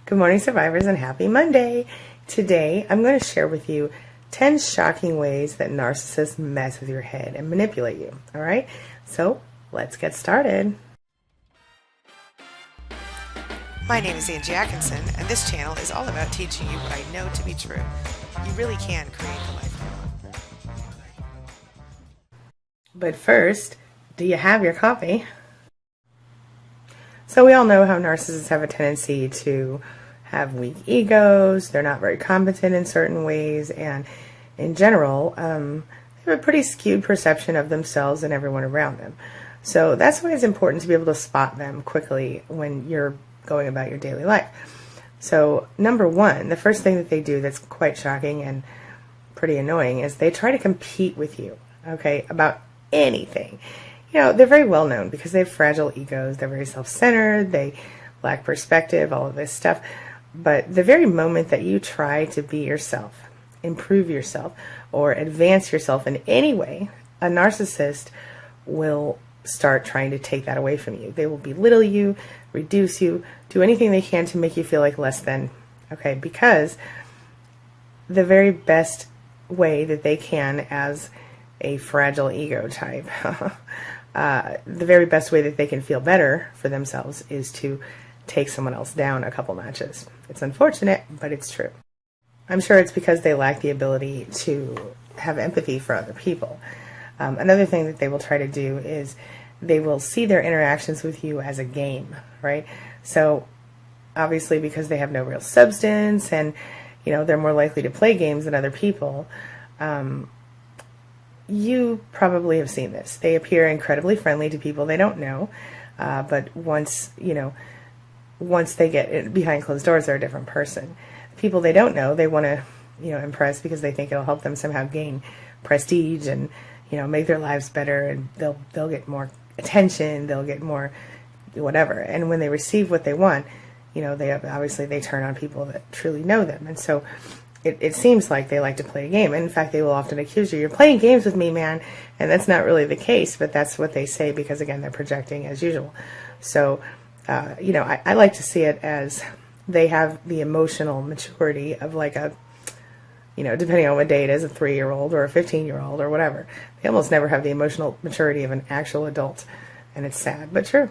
Good morning, survivors, and happy Monday. Today, I'm going to share with you 10 shocking ways that narcissists mess with your head and manipulate you. All right? So, let's get started. My name is Angie Atkinson, and this channel is all about teaching you what I know to be true. You really can create the life you want. But first, do you have your coffee? So we all know how narcissists have a tendency to have weak egos. They're not very competent in certain ways, and in general, they have a pretty skewed perception of themselves and everyone around them. So that's why it's important to be able to spot them quickly when you're going about your daily life. So number one, the first thing that they do that's quite shocking and pretty annoying is they try to compete with you, okay, about anything. You know, they're very well known because they have fragile egos. They're very self-centered. They lack perspective, all of this stuff. But the very moment that you try to be yourself, improve yourself, or advance yourself in any way, a narcissist will start trying to take that away from you. They will belittle you, reduce you, do anything they can to make you feel like less than, okay? Because the very best way that they can as a fragile ego type, the very best way that they can feel better for themselves is to take someone else down a couple notches. It's unfortunate, but it's true. I'm sure it's because they lack the ability to have empathy for other people. Another thing that they will try to do is they will see their interactions with you as a game, right? So obviously because they have no real substance and, you know, they're more likely to play games than other people, you probably have seen this. They appear incredibly friendly to people they don't know, but once they get behind closed doors, they're a different person. People they don't know, they want to, impress because they think it'll help them somehow gain prestige and, make their lives better, and they'll get more attention, they'll get more whatever. And when they receive what they want, they turn on people that truly know them. And so it seems like they like to play a game. And in fact, they will often accuse you, you're playing games with me, man. And that's not really the case, but that's what they say because, again, they're projecting as usual. So, I like to see it as they have the emotional maturity of like a, depending on what day it is, a 3-year-old or a 15-year-old or whatever. They almost never have the emotional maturity of an actual adult. And it's sad, but true.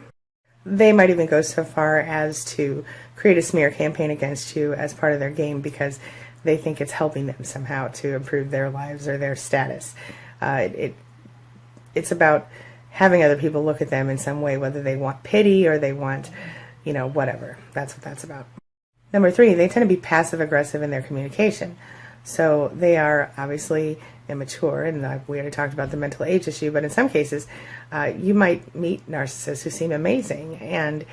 They might even go so far as to create a smear campaign against you as part of their game because they think it's helping them somehow to improve their lives or their status. It's about having other people look at them in some way, whether they want pity or they want, whatever. That's what that's about. Number 3, they tend to be passive-aggressive in their communication. So they are obviously immature, and we already talked about the mental age issue, but in some cases, you might meet narcissists who seem amazing, and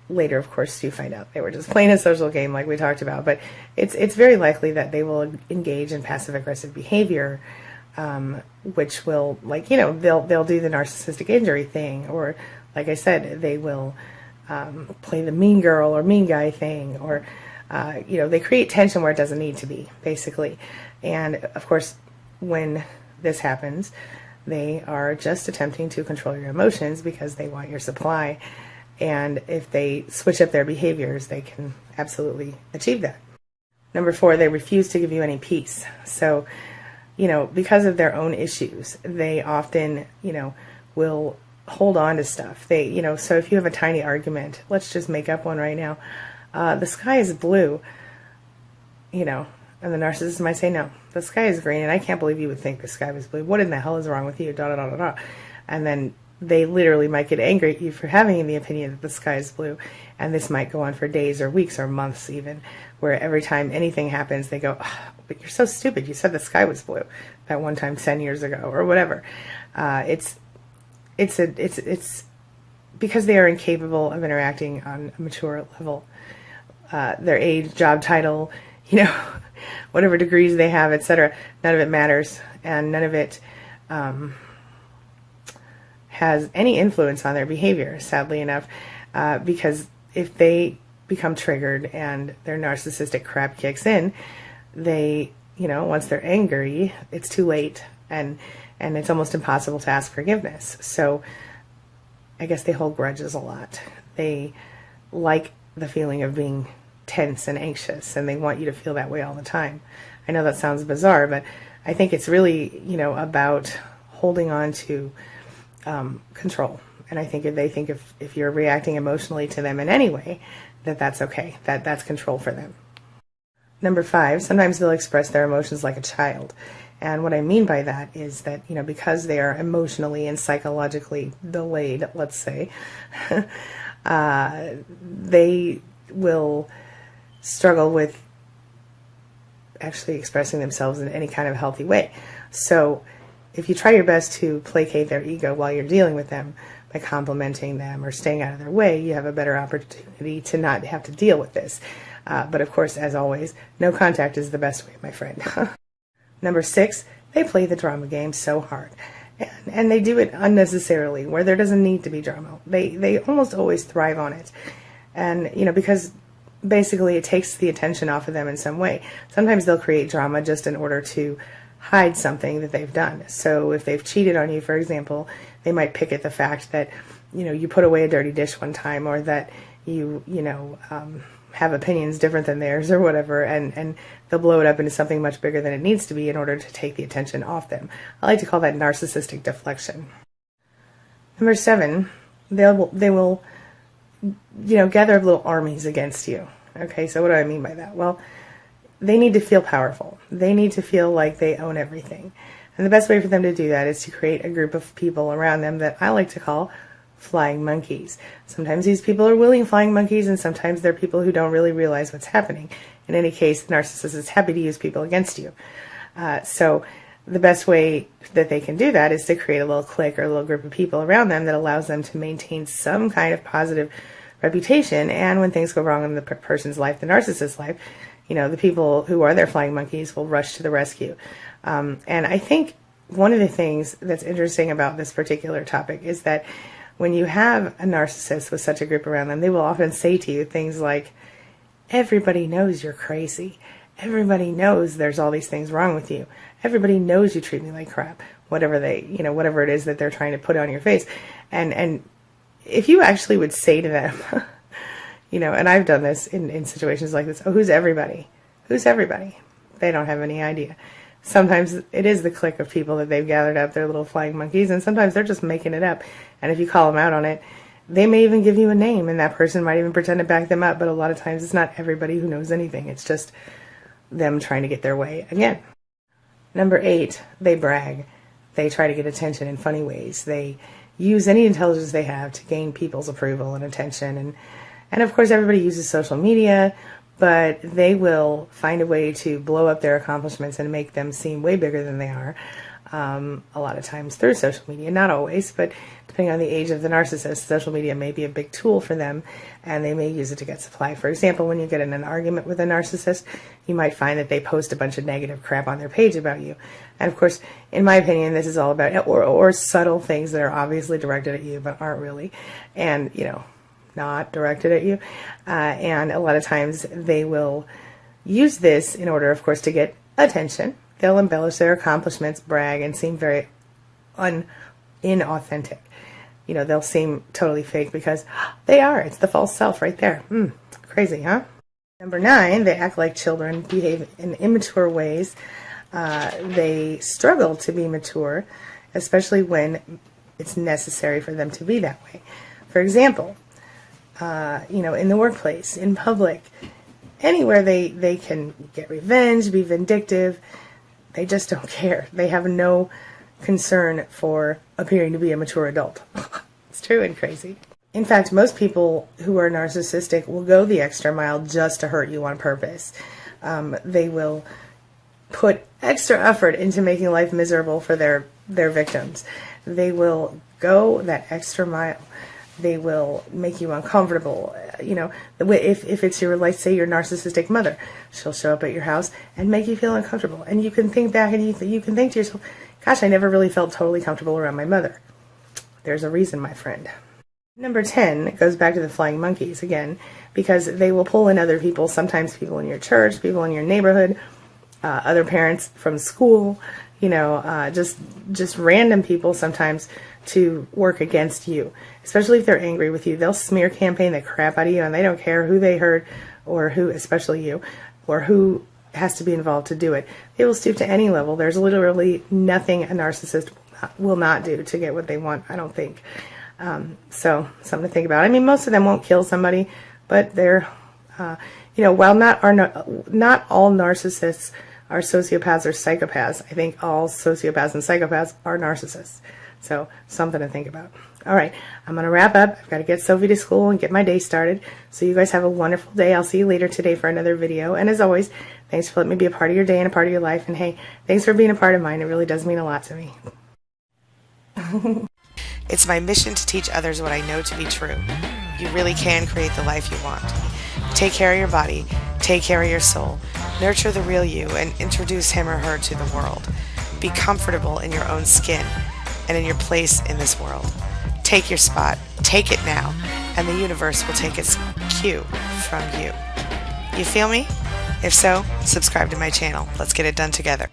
later, of course, you find out they were just playing a social game like we talked about. But it's very likely that they will engage in passive-aggressive behavior, which will, they'll do the narcissistic injury thing, or, like I said, they will play the mean girl or mean guy thing, or they create tension where it doesn't need to be, basically. And of course, when this happens, they are just attempting to control your emotions because they want your supply. And if they switch up their behaviors, they can absolutely achieve that. Number 4, they refuse to give you any peace. So, because of their own issues, they often, will hold on to stuff. They, so if you have a tiny argument, let's just make up one right now. The sky is blue, and the narcissist might say, no, the sky is green, and I can't believe you would think the sky was blue. What in the hell is wrong with you? Da, da, da, da, da. And then they literally might get angry at you for having the opinion that the sky is blue. And this might go on for days or weeks or months even, where every time anything happens, they go, oh, but you're so stupid. You said the sky was blue that one time 10 years ago or whatever. It's because they are incapable of interacting on a mature level. Their age, job title, whatever degrees they have, etc. None of it matters, and none of it has any influence on their behavior, sadly enough, because if they become triggered and their narcissistic crap kicks in, they, once they're angry, it's too late, and it's almost impossible to ask forgiveness. So I guess they hold grudges a lot. They like the feeling of being tense and anxious, and they want you to feel that way all the time. I know that sounds bizarre, but I think it's really, about holding on to control. And I think if you're reacting emotionally to them in any way, that's okay. That's control for them. Number 5, sometimes they'll express their emotions like a child. And what I mean by that is that, because they are emotionally and psychologically delayed, let's say, they will struggle with actually expressing themselves in any kind of healthy way. So if you try your best to placate their ego while you're dealing with them by complimenting them or staying out of their way, you have a better opportunity to not have to deal with this. But of course, as always, no contact is the best way, my friend. Number 6, they play the drama game so hard. And they do it unnecessarily, where there doesn't need to be drama. They almost always thrive on it. And, because basically it takes the attention off of them in some way. Sometimes they'll create drama just in order to hide something that they've done. So if they've cheated on you, for example, they might pick at the fact that, you put away a dirty dish one time, or that you have opinions different than theirs or whatever, and they'll blow it up into something much bigger than it needs to be in order to take the attention off them. I like to call that narcissistic deflection. Number 7, they will gather up little armies against you. Okay, so what do I mean by that? Well, they need to feel powerful. They need to feel like they own everything. And the best way for them to do that is to create a group of people around them that I like to call flying monkeys. Sometimes these people are willing flying monkeys, and sometimes they're people who don't really realize what's happening. In any case, the narcissist is happy to use people against you. So the best way that they can do that is to create a little clique or a little group of people around them that allows them to maintain some kind of positive reputation. And when things go wrong in the person's life, the narcissist's life, the people who are their flying monkeys will rush to the rescue. And I think one of the things that's interesting about this particular topic is that when you have a narcissist with such a group around them, they will often say to you things like, everybody knows you're crazy. Everybody knows there's all these things wrong with you. Everybody knows you treat me like crap. Whatever whatever it is that they're trying to put on your face. And if you actually would say to them, and I've done this in situations like this, oh, who's everybody? Who's everybody? They don't have any idea. Sometimes it is the clique of people that they've gathered up, their little flying monkeys, and sometimes they're just making it up. And if you call them out on it, they may even give you a name, and that person might even pretend to back them up, but a lot of times it's not everybody who knows anything. It's just them trying to get their way again. Number 8, they brag. They try to get attention in funny ways. They use any intelligence they have to gain people's approval and attention. And of course, everybody uses social media, but they will find a way to blow up their accomplishments and make them seem way bigger than they are. A lot of times through social media, not always, but depending on the age of the narcissist, social media may be a big tool for them, and they may use it to get supply. For example, when you get in an argument with a narcissist, you might find that they post a bunch of negative crap on their page about you. And of course, in my opinion, this is all about, or subtle things that are obviously directed at you, but aren't really, and, not directed at you. And a lot of times they will use this in order, of course, to get attention. They'll embellish their accomplishments, brag, and seem very inauthentic. They'll seem totally fake because they are. It's the false self right there. Crazy, huh? Number 9, they act like children, behave in immature ways. They struggle to be mature, especially when it's necessary for them to be that way. For example, in the workplace, in public, anywhere they can get revenge, be vindictive. They just don't care. They have no concern for appearing to be a mature adult. It's true and crazy. In fact, most people who are narcissistic will go the extra mile just to hurt you on purpose. They will put extra effort into making life miserable for their victims. They will go that extra mile. They will make you uncomfortable. If it's let's say your narcissistic mother, she'll show up at your house and make you feel uncomfortable. And you can think back and you can think to yourself, gosh, I never really felt totally comfortable around my mother. There's a reason, my friend. Number 10 goes back to the flying monkeys again, because they will pull in other people, sometimes people in your church, people in your neighborhood, other parents from school, just random people sometimes to work against you, especially if they're angry with you. They'll smear campaign the crap out of you, and they don't care who they hurt, or who, especially you, or who has to be involved to do it. They will stoop to any level. There's literally nothing a narcissist will not do to get what they want, I don't think. So something to think about. I mean, most of them won't kill somebody, but they're, while not all narcissists are sociopaths or psychopaths, I think all sociopaths and psychopaths are narcissists. So something to think about. All right, I'm going to wrap up. I've got to get Sophie to school and get my day started. So you guys have a wonderful day. I'll see you later today for another video. And as always, thanks for letting me be a part of your day and a part of your life. And hey, thanks for being a part of mine. It really does mean a lot to me. It's my mission to teach others what I know to be true. You really can create the life you want. Take care of your body, take care of your soul, nurture the real you, and introduce him or her to the world. Be comfortable in your own skin and in your place in this world. Take your spot, take it now, and the universe will take its cue from you. You feel me? If so, subscribe to my channel. Let's get it done together.